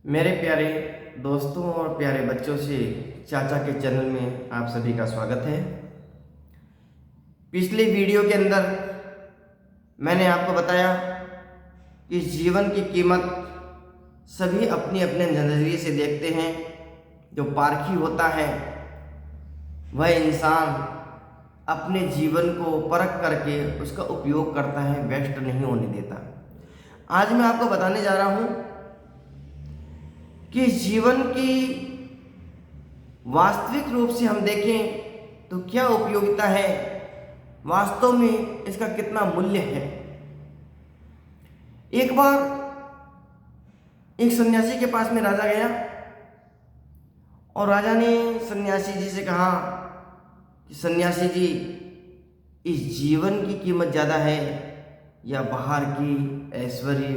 मेरे प्यारे दोस्तों और प्यारे बच्चों से चाचा के चैनल में आप सभी का स्वागत है। पिछले वीडियो के अंदर मैंने आपको बताया कि जीवन की कीमत सभी अपने अपने नज़रिए से देखते हैं। जो पारखी होता है वह इंसान अपने जीवन को परख करके उसका उपयोग करता है, वेस्ट नहीं होने देता। आज मैं आपको बताने जा रहा हूँ कि जीवन की वास्तविक रूप से हम देखें तो क्या उपयोगिता है, वास्तव में इसका कितना मूल्य है। एक बार एक सन्यासी के पास में राजा गया और राजा ने सन्यासी जी से कहा कि सन्यासी जी, इस जीवन की कीमत ज़्यादा है या बाहर की ऐश्वर्य,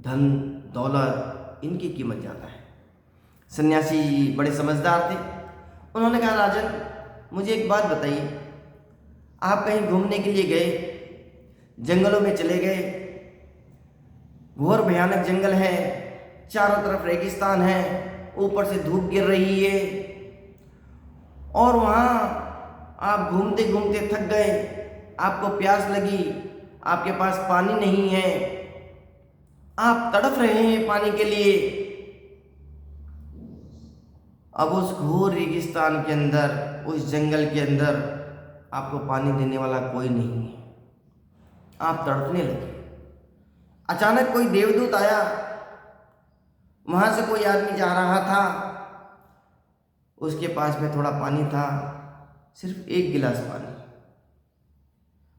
धन, दौलत, इनकी कीमत ज़्यादा है। सन्यासी जी बड़े समझदार थे। उन्होंने कहा, राजन मुझे एक बात बताइए, आप कहीं घूमने के लिए गए, जंगलों में चले गए, घोर भयानक जंगल है, चारों तरफ रेगिस्तान है, ऊपर से धूप गिर रही है और वहाँ आप घूमते घूमते थक गए, आपको प्यास लगी, आपके पास पानी नहीं है, आप तड़प रहे हैं पानी के लिए। अब उस घोर रेगिस्तान के अंदर, उस जंगल के अंदर आपको पानी देने वाला कोई नहीं है, आप तड़पने लगे। अचानक कोई देवदूत आया, वहां से कोई आदमी जा रहा था, उसके पास में थोड़ा पानी था, सिर्फ एक गिलास पानी।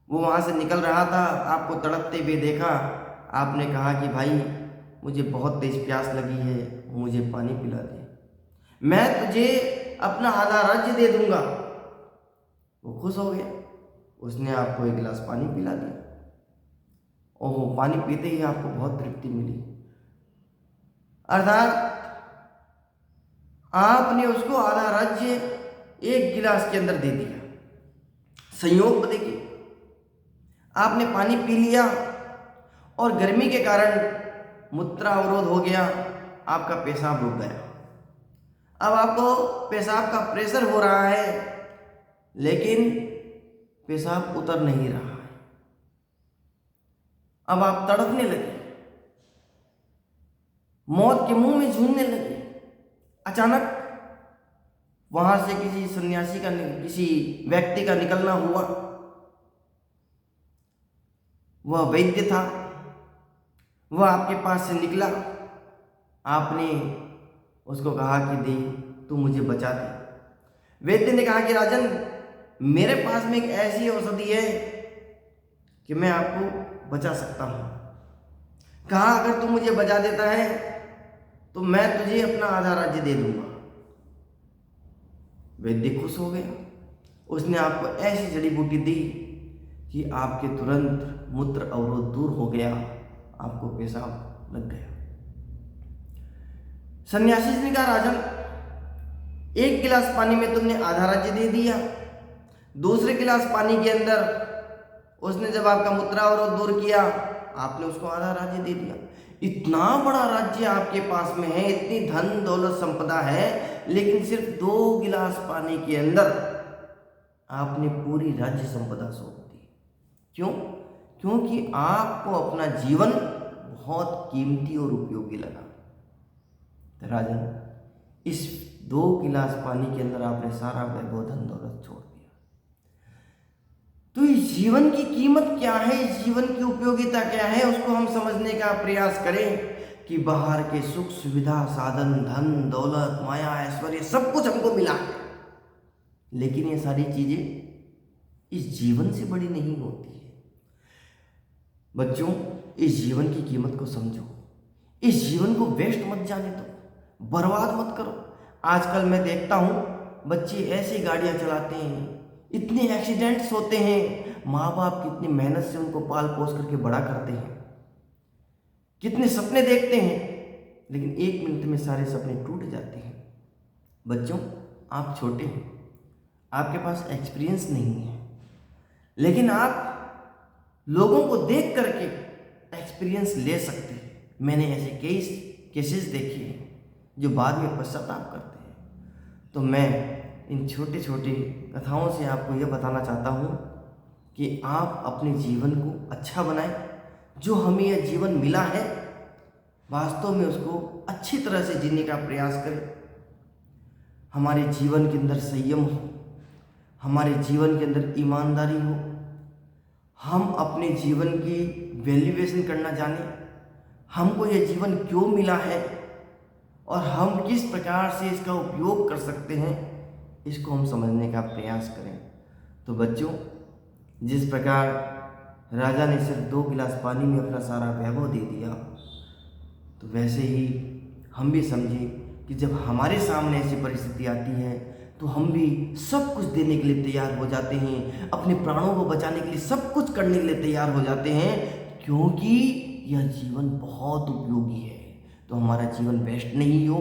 वो वहां से निकल रहा था, आपको तड़पते हुए देखा, आपने कहा कि भाई मुझे बहुत तेज प्यास लगी है, मुझे पानी पिला दे, मैं तुझे अपना आधा राज्य दे दूंगा। वो खुश हो गया, उसने आपको एक गिलास पानी पिला दिया। ओह, पानी पीते ही आपको बहुत तृप्ति मिली, अर्थात आपने उसको आधा राज्य एक गिलास के अंदर दे दिया। संयोग देखिए, आपने पानी पी लिया और गर्मी के कारण मूत्र अवरोध हो गया, आपका पेशाब रुक गया। अब आपको पेशाब का प्रेशर हो रहा है, लेकिन पेशाब उतर नहीं रहा है। अब आप तड़पने लगे, मौत के मुंह में झूलने लगे। अचानक वहां से किसी सन्यासी का, किसी व्यक्ति का निकलना हुआ। वह वैद्य था, वह आपके पास से निकला। आपने उसको कहा कि दे, तू मुझे बचा दे। वैद्य ने कहा कि राजन, मेरे पास में एक ऐसी औषधि है कि मैं आपको बचा सकता हूं। कहा, अगर तू मुझे बचा देता है तो मैं तुझे अपना आधा राज्य दे दूंगा। वैद्य खुश हो गया, उसने आपको ऐसी जड़ी बूटी दी कि आपके तुरंत मूत्र अवरोध दूर हो गया, आपको पेशाब लग गया। सन्यासी ने कहा, राजन एक गिलास पानी में तुमने आधा राज्य दे दिया, दूसरे गिलास पानी के अंदर उसने जब आपका मूत्र अवरोध दूर किया, आपने उसको आधा राज्य दे दिया। इतना बड़ा राज्य आपके पास में है, इतनी धन दौलत संपदा है, लेकिन सिर्फ 2 गिलास पानी के अंदर आपने पूरी राज्य संपदा सौंप दी। क्यों? क्योंकि आपको अपना जीवन बहुत कीमती और उपयोगी लगा। राजन, इस 2 गिलास पानी के अंदर आपने सारा वैभव, धन दौलत छोड़ दिया। तो इस जीवन की कीमत क्या है, इस जीवन की उपयोगिता क्या है, उसको हम समझने का प्रयास करें कि बाहर के सुख सुविधा, साधन, धन दौलत, माया, ऐश्वर्य, सब कुछ हमको मिला है, लेकिन ये सारी चीजें इस जीवन से बड़ी नहीं होती है। बच्चों, इस जीवन की कीमत को समझो, इस जीवन को वेस्ट मत जाने दो, बर्बाद मत करो। आजकल मैं देखता हूँ बच्चे ऐसी गाड़ियाँ चलाते हैं, इतने एक्सीडेंट्स होते हैं, माँ बाप कितनी मेहनत से उनको पाल पोस करके बड़ा करते हैं, कितने सपने देखते हैं, लेकिन 1 मिनट में सारे सपने टूट जाते हैं। बच्चों, आप छोटे हैं, आपके पास एक्सपीरियंस नहीं है, लेकिन आप लोगों को देख करके एक्सपीरियंस ले सकते हैं। मैंने ऐसे केसेस देखे हैं। जो बाद में पश्चाताप करते हैं। तो मैं इन छोटे छोटे कथाओं से आपको यह बताना चाहता हूँ कि आप अपने जीवन को अच्छा बनाएं। जो हमें यह जीवन मिला है वास्तव में उसको अच्छी तरह से जीने का प्रयास करें। हमारे जीवन के अंदर संयम हो, हमारे जीवन के अंदर ईमानदारी हो, हम अपने जीवन की वैल्यूएशन करना जानें, हमको यह जीवन क्यों मिला है और हम किस प्रकार से इसका उपयोग कर सकते हैं, इसको हम समझने का प्रयास करें। तो बच्चों, जिस प्रकार राजा ने सिर्फ 2 गिलास पानी में अपना सारा वैभव दे दिया, तो वैसे ही हम भी समझें कि जब हमारे सामने ऐसी परिस्थिति आती है तो हम भी सब कुछ देने के लिए तैयार हो जाते हैं, अपने प्राणों को बचाने के लिए सब कुछ करने के लिए तैयार हो जाते हैं, क्योंकि यह जीवन बहुत उपयोगी है। तो हमारा जीवन वेस्ट नहीं हो,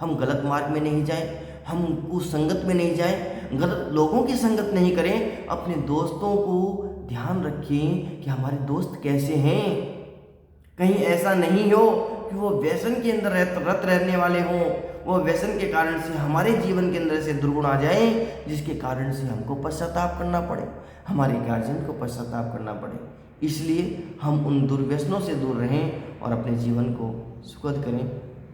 हम गलत मार्ग में नहीं जाएं, हम उस संगत में नहीं जाएं, गलत लोगों की संगत नहीं करें। अपने दोस्तों को ध्यान रखें कि हमारे दोस्त कैसे हैं। कहीं ऐसा नहीं हो कि वो व्यसन के अंदर रत रहने वाले हों, वो व्यसन के कारण से हमारे जीवन के अंदर से दुर्गुण आ जाए, जिसके कारण से हमको पश्चाताप करना पड़े, हमारे गार्जियन को पश्चाताप करना पड़े। इसलिए हम उन दुर्व्यसनों से दूर रहें और अपने जीवन को सुखद करें।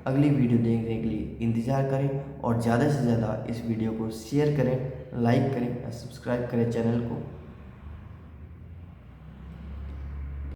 अगली वीडियो देखने के लिए इंतज़ार करें और ज़्यादा से ज़्यादा इस वीडियो को शेयर करें, लाइक करें, सब्सक्राइब करें चैनल को।